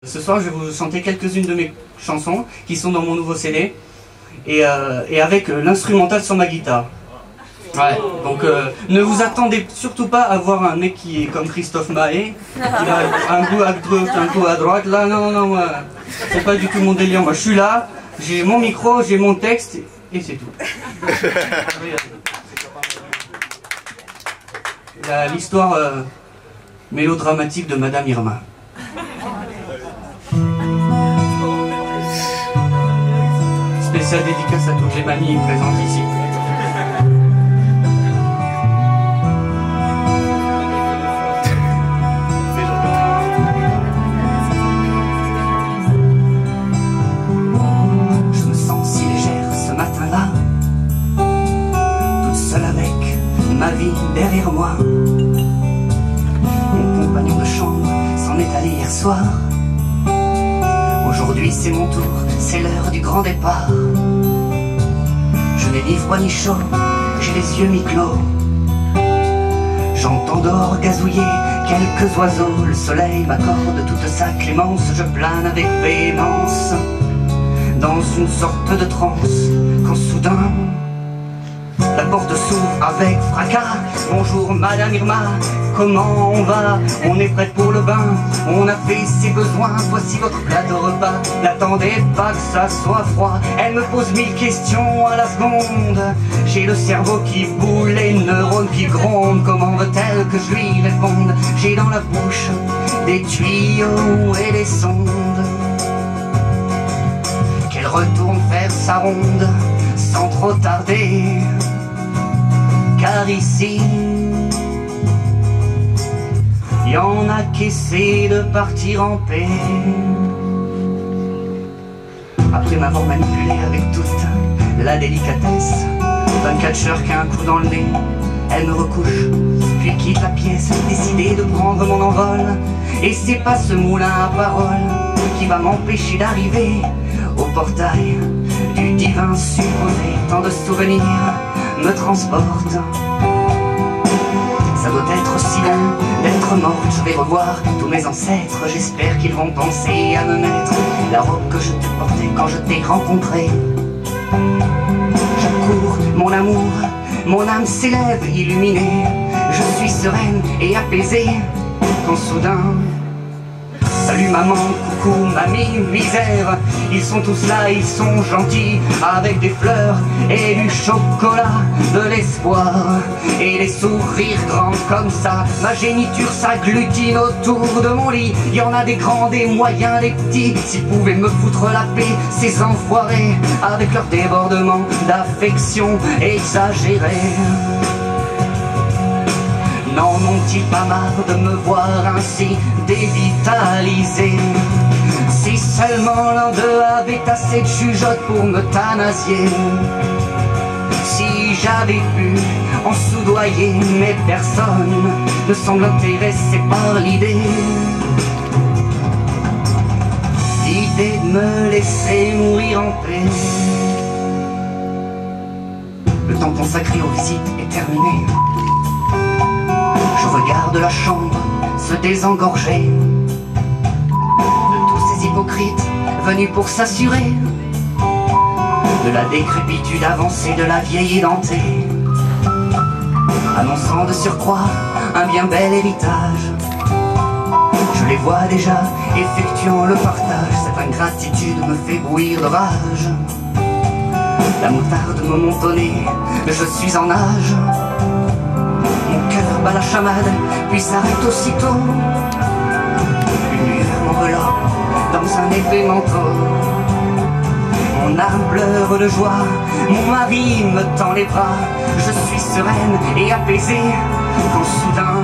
Ce soir, je vais vous chanter quelques-unes de mes chansons qui sont dans mon nouveau CD et avec l'instrumental sur ma guitare. Ouais, donc ne vous attendez surtout pas à voir un mec qui est comme Christophe Maé, qui a un goût à gauche, un goût à droite. Là, non, c'est pas du tout mon délire. Moi, je suis là, j'ai mon micro, j'ai mon texte et c'est tout. L'histoire mélodramatique de Madame Irma. Spéciale dédicace à toutes les mamies présentes ici. Je me sens si légère ce matin-là, toute seule avec ma vie derrière moi. Mon compagnon de chambre s'en est allé hier soir. Aujourd'hui c'est mon tour, c'est l'heure du grand départ. Je n'ai ni froid ni chaud, j'ai les yeux mi-clos. J'entends dehors gazouiller quelques oiseaux. Le soleil m'accorde toute sa clémence. Je plane avec véhémence dans une sorte de transe, quand soudain la porte s'ouvre avec fracas. Bonjour Madame Irma, comment on va? On est prête pour le bain, on a fait ses besoins, voici votre plat de repas. N'attendez pas que ça soit froid. Elle me pose 1000 questions à la seconde. J'ai le cerveau qui boule, les neurones qui grondent. Comment veut-elle que je lui réponde? J'ai dans la bouche des tuyaux et des sondes. Qu'elle retourne faire sa ronde sans trop tarder, car ici y en a qui essaient de partir en paix. Après m'avoir manipulé avec toute la délicatesse d'un catcheur qui a un coup dans le nez, elle me recouche, puis quitte la pièce, décidée de prendre mon envol. Et c'est pas ce moulin à paroles qui va m'empêcher d'arriver au portail du divin supposé. Tant de souvenirs me transportent. Ça doit être si bon d'être morte. Je vais revoir tous mes ancêtres. J'espère qu'ils vont penser à me mettre la robe que je t'ai portée quand je t'ai rencontré. J'accours mon amour, mon âme s'élève illuminée. Je suis sereine et apaisée quand soudain, salut maman, coucou mamie, misère. Ils sont tous là, ils sont gentils, avec des fleurs et du chocolat, de l'espoir et des sourires grands comme ça. Ma géniture s'agglutine autour de mon lit. Il y en a des grands, des moyens, des petits. S'ils pouvaient me foutre la paix, ces enfoirés, avec leur débordement d'affection exagéré. N'en ont-ils pas marre de me voir ainsi dévitalisé? Si seulement l'un d'eux avait assez de jugeote pour me thanasier. Si j'avais pu en soudoyer, mais personne ne semble intéressé par l'idée. L'idée de me laisser mourir en paix. Le temps consacré aux visites est terminé. Je regarde la chambre se désengorger de tous ces hypocrites venus pour s'assurer de la décrépitude avancée de la vieille édentée, annonçant de surcroît un bien bel héritage. Je les vois déjà effectuant le partage. Cette ingratitude me fait bouillir de rage. La moutarde me monte au nez, je suis en nage. Mon cœur bat la chamade, puis s'arrête aussitôt. Une lueur m'enveloppe dans un épais manteau. Mon âme pleure de joie, mon mari me tend les bras. Je suis sereine et apaisée quand soudain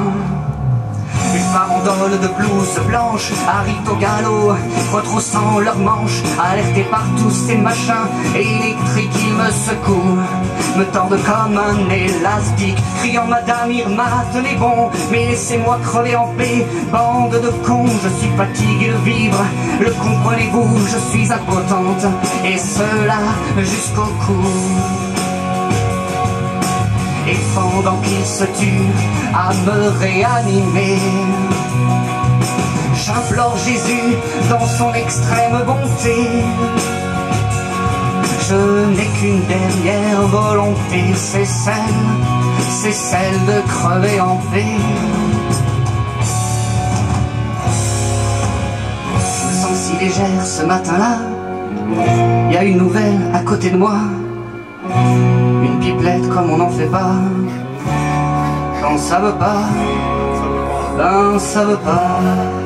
une farandole de blouse blanche arrive au galop, retroussant leurs manches, alertés par tous ces machins électriques. Ils me secouent, me tordent comme un élastique, criant Madame Irma, tenez bon, mais laissez-moi crever en paix. Bande de cons, je suis fatigué de vivre, le comprenez-vous, je suis impotente, et cela jusqu'au cou. Et pendant qu'il se tue à me réanimer, j'implore Jésus dans son extrême bonté. Je n'ai qu'une dernière volonté, c'est celle de crever en paix. Je me sens si légère ce matin-là. Il y a une nouvelle à côté de moi, une pipelette comme on n'en fait pas. Quand ça veut pas, ben ça veut pas.